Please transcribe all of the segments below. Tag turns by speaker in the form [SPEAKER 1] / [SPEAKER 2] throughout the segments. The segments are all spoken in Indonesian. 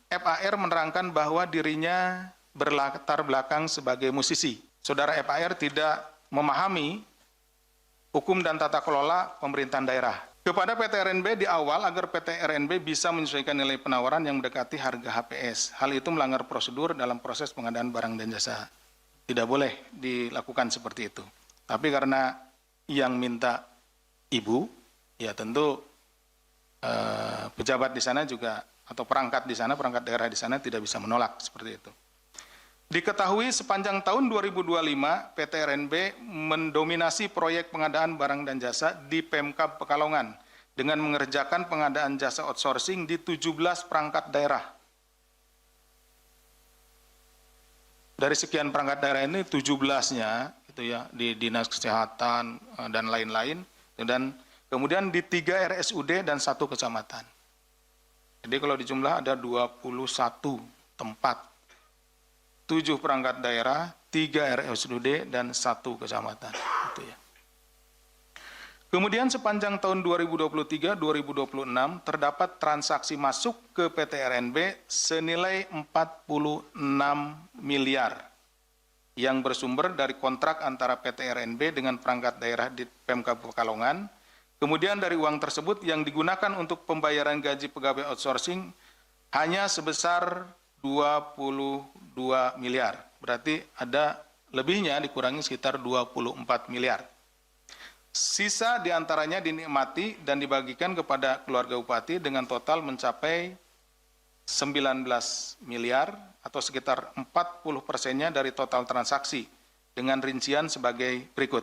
[SPEAKER 1] FAR menerangkan bahwa dirinya berlatar belakang sebagai musisi. Saudara FAR tidak memahami hukum dan tata kelola pemerintahan daerah. Kepada PT RNB di awal agar PT RNB bisa menyesuaikan nilai penawaran yang mendekati harga HPS. Hal itu melanggar prosedur dalam proses pengadaan barang dan jasa. Tidak boleh dilakukan seperti itu. Tapi karena yang minta ibu, ya tentu pejabat di sana juga atau perangkat di sana, perangkat daerah di sana tidak bisa menolak seperti itu. Diketahui sepanjang tahun 2025, PT RNB mendominasi proyek pengadaan barang dan jasa di Pemkab Pekalongan dengan mengerjakan pengadaan jasa outsourcing di 17 perangkat daerah. Dari sekian perangkat daerah ini 17-nya itu ya di Dinas Kesehatan dan lain-lain, dan kemudian di 3 RSUD dan 1 kecamatan. Jadi kalau dijumlah ada 21 tempat, 7 perangkat daerah, 3 RSUD, dan 1 kecamatan. Itu ya. Kemudian sepanjang tahun 2023-2026 terdapat transaksi masuk ke PT RNB senilai 46 miliar yang bersumber dari kontrak antara PT RNB dengan perangkat daerah di Pemkab Pekalongan. Kemudian dari uang tersebut yang digunakan untuk pembayaran gaji pegawai outsourcing hanya sebesar 22 miliar. Berarti ada lebihnya dikurangi sekitar 24 miliar. Sisa diantaranya dinikmati dan dibagikan kepada keluarga bupati dengan total mencapai 19 miliar atau sekitar 40%-nya dari total transaksi dengan rincian sebagai berikut.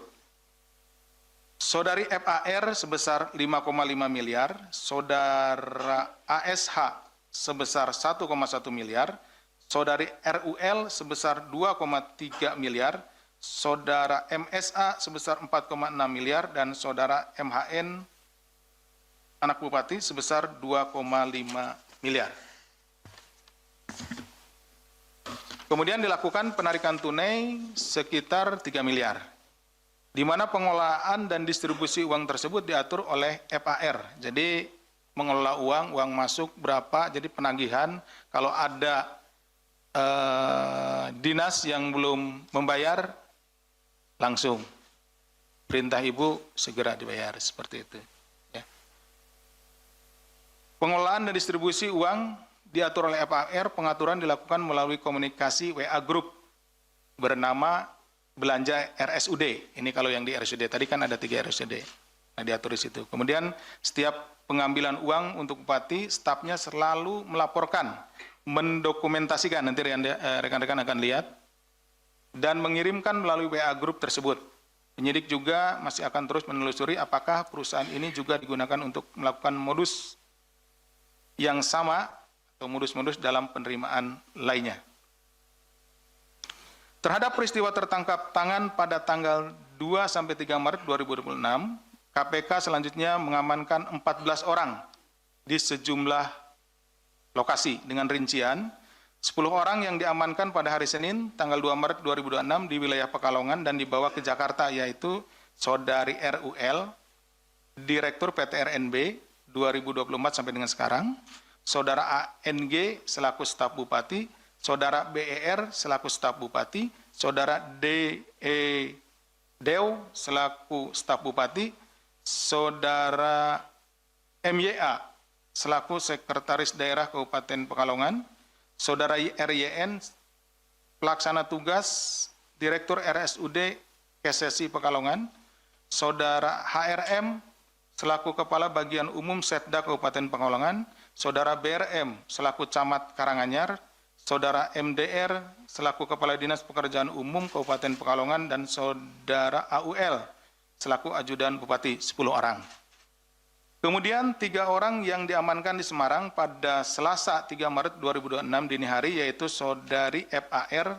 [SPEAKER 1] Saudari FAR sebesar 5,5 miliar, saudara ASH sebesar 1,1 miliar, saudari RUL sebesar 2,3 miliar, saudara MSA sebesar 4,6 miliar, dan saudara MHN anak bupati sebesar 2,5 miliar. Kemudian dilakukan penarikan tunai sekitar 3 miliar. Di mana pengelolaan dan distribusi uang tersebut diatur oleh FAR. Jadi mengelola uang masuk berapa, jadi penagihan kalau ada dinas yang belum membayar, langsung perintah ibu segera dibayar, seperti itu. Ya. Pengelolaan dan distribusi uang diatur oleh FAR, pengaturan dilakukan melalui komunikasi WA Group bernama belanja RSUD. Ini kalau yang di RSUD, tadi kan ada 3 RSUD. Nah, diatur di situ. Kemudian setiap pengambilan uang untuk bupati, stafnya selalu melaporkan, mendokumentasikan, nanti rekan-rekan akan lihat, dan mengirimkan melalui WA Group tersebut. Penyidik juga masih akan terus menelusuri apakah perusahaan ini juga digunakan untuk melakukan modus yang sama atau modus-modus dalam penerimaan lainnya. Terhadap peristiwa tertangkap tangan pada tanggal 2-3 Maret 2026, KPK selanjutnya mengamankan 14 orang di sejumlah lokasi dengan rincian 10 orang yang diamankan pada hari Senin tanggal 2 Maret 2026 di wilayah Pekalongan dan dibawa ke Jakarta, yaitu saudari RUL, Direktur PT RNB 2024 sampai dengan sekarang, saudara ANG selaku staf bupati, saudara BER selaku staf bupati, saudara Dew selaku staf bupati, saudara MYA selaku sekretaris daerah Kabupaten Pekalongan, saudara RYN pelaksana tugas Direktur RSUD KSSI Pekalongan, saudara HRM selaku kepala bagian umum Setda Kabupaten Pekalongan, saudara BRM selaku camat Karanganyar, saudara MDR selaku Kepala Dinas Pekerjaan Umum Kabupaten Pekalongan, dan saudara AUL selaku ajudan Bupati, 10 orang. Kemudian 3 orang yang diamankan di Semarang pada Selasa 3 Maret 2026 dini hari, yaitu saudari FAR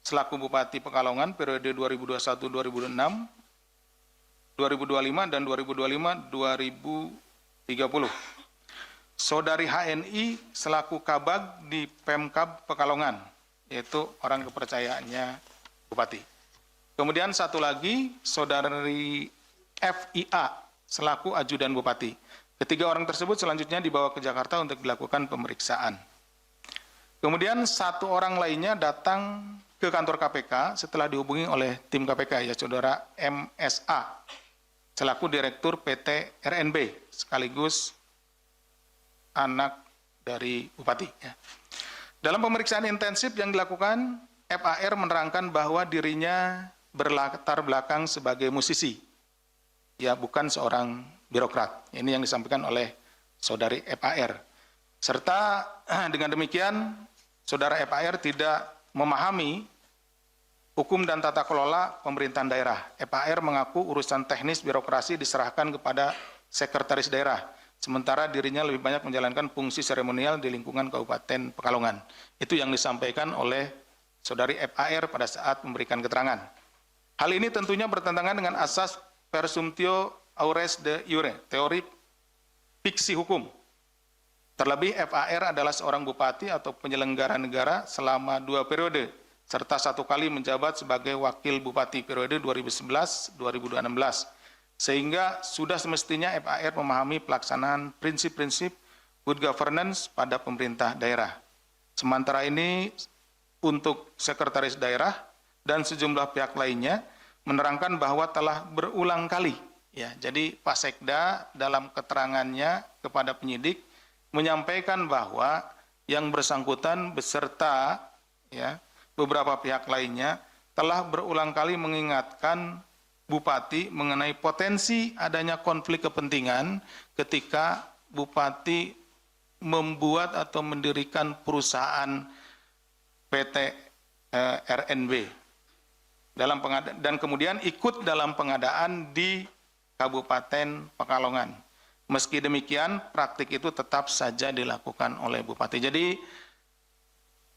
[SPEAKER 1] selaku Bupati Pekalongan periode 2021-2026, 2025 dan 2025-2030. Saudari HNI selaku Kabag di Pemkab Pekalongan, yaitu orang kepercayaannya Bupati. Kemudian satu lagi, saudari FIA selaku ajudan Bupati. Ketiga orang tersebut selanjutnya dibawa ke Jakarta untuk dilakukan pemeriksaan. Kemudian satu orang lainnya datang ke kantor KPK setelah dihubungi oleh tim KPK, ya saudara MSA, selaku Direktur PT RNB, sekaligus anak dari Bupati. Ya. Dalam pemeriksaan intensif yang dilakukan, FAR menerangkan bahwa dirinya berlatar belakang sebagai musisi, ya bukan seorang birokrat. Ini yang disampaikan oleh saudari FAR. Serta dengan demikian, saudara FAR tidak memahami hukum dan tata kelola pemerintahan daerah. FAR mengaku urusan teknis birokrasi diserahkan kepada sekretaris daerah, sementara dirinya lebih banyak menjalankan fungsi seremonial di lingkungan Kabupaten Pekalongan. Itu yang disampaikan oleh saudari FAR pada saat memberikan keterangan. Hal ini tentunya bertentangan dengan asas presumptio aures de iure, teori fiksi hukum. Terlebih FAR adalah seorang bupati atau penyelenggara negara selama 2 periode, serta 1 kali menjabat sebagai wakil bupati periode 2011-2016. Sehingga sudah semestinya FAR memahami pelaksanaan prinsip-prinsip good governance pada pemerintah daerah. Sementara ini untuk sekretaris daerah dan sejumlah pihak lainnya menerangkan bahwa telah berulang kali, ya, jadi Pak Sekda dalam keterangannya kepada penyidik menyampaikan bahwa yang bersangkutan beserta, ya, beberapa pihak lainnya telah berulang kali mengingatkan Bupati mengenai potensi adanya konflik kepentingan ketika Bupati membuat atau mendirikan perusahaan PT RNB dan kemudian ikut dalam pengadaan di Kabupaten Pekalongan. Meski demikian, praktik itu tetap saja dilakukan oleh Bupati. Jadi,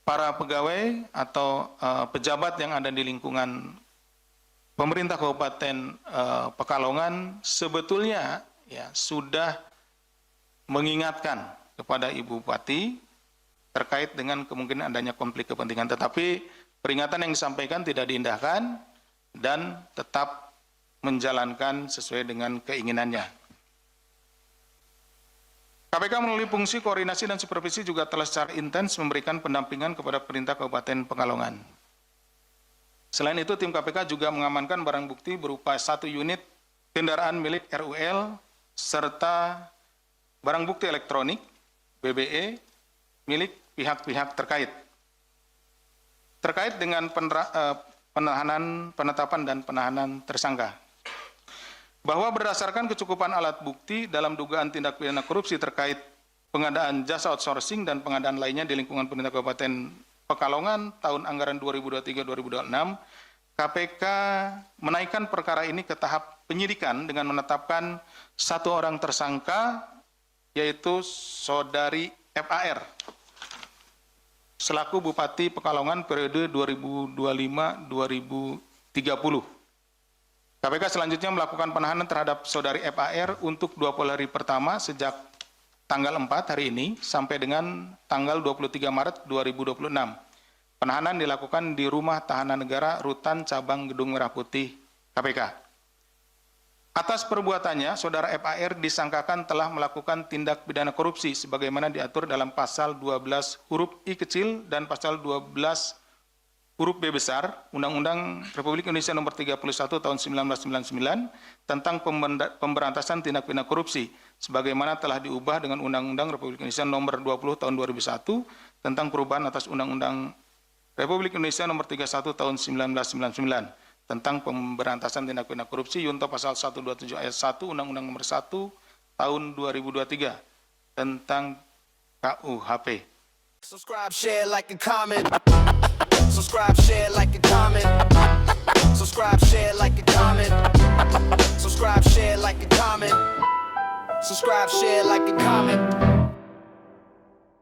[SPEAKER 1] para pegawai atau pejabat yang ada di lingkungan pemerintah Kabupaten Pekalongan sebetulnya ya sudah mengingatkan kepada Ibu Bupati terkait dengan kemungkinan adanya konflik kepentingan. Tetapi peringatan yang disampaikan tidak diindahkan dan tetap menjalankan sesuai dengan keinginannya. KPK melalui fungsi koordinasi dan supervisi juga telah secara intens memberikan pendampingan kepada pemerintah Kabupaten Pekalongan. Selain itu, tim KPK juga mengamankan barang bukti berupa 1 unit kendaraan milik RUL serta barang bukti elektronik BBE milik pihak-pihak terkait. Terkait dengan penetapan dan penahanan tersangka. Bahwa berdasarkan kecukupan alat bukti dalam dugaan tindak pidana korupsi terkait pengadaan jasa outsourcing dan pengadaan lainnya di lingkungan pemerintah Kabupaten Pekalongan tahun anggaran 2023-2026, KPK menaikkan perkara ini ke tahap penyidikan dengan menetapkan 1 orang tersangka, yaitu saudari FAR, selaku Bupati Pekalongan periode 2025-2030. KPK selanjutnya melakukan penahanan terhadap saudari FAR untuk 20 hari pertama sejak tanggal 4 hari ini sampai dengan tanggal 23 Maret 2026. Penahanan dilakukan di Rumah Tahanan Negara Rutan Cabang Gedung Merah Putih KPK. Atas perbuatannya, saudara FAR disangkakan telah melakukan tindak pidana korupsi sebagaimana diatur dalam pasal 12 huruf I kecil dan pasal 12 huruf B besar, Undang-Undang Republik Indonesia Nomor 31 Tahun 1999 tentang pemberantasan tindak pidana korupsi, sebagaimana telah diubah dengan Undang-Undang Republik Indonesia Nomor 20 Tahun 2001 tentang perubahan atas Undang-Undang Republik Indonesia Nomor 31 Tahun 1999 tentang pemberantasan tindak pidana korupsi, Yunto Pasal 127 Ayat 1 Undang-Undang Nomor 1 Tahun 2023 tentang KUHP.
[SPEAKER 2] Subscribe, share, like, and comment. Subscribe, share, like, and comment. Subscribe, share, like, and comment. Subscribe, share, like, and comment. Subscribe, share, like, and comment.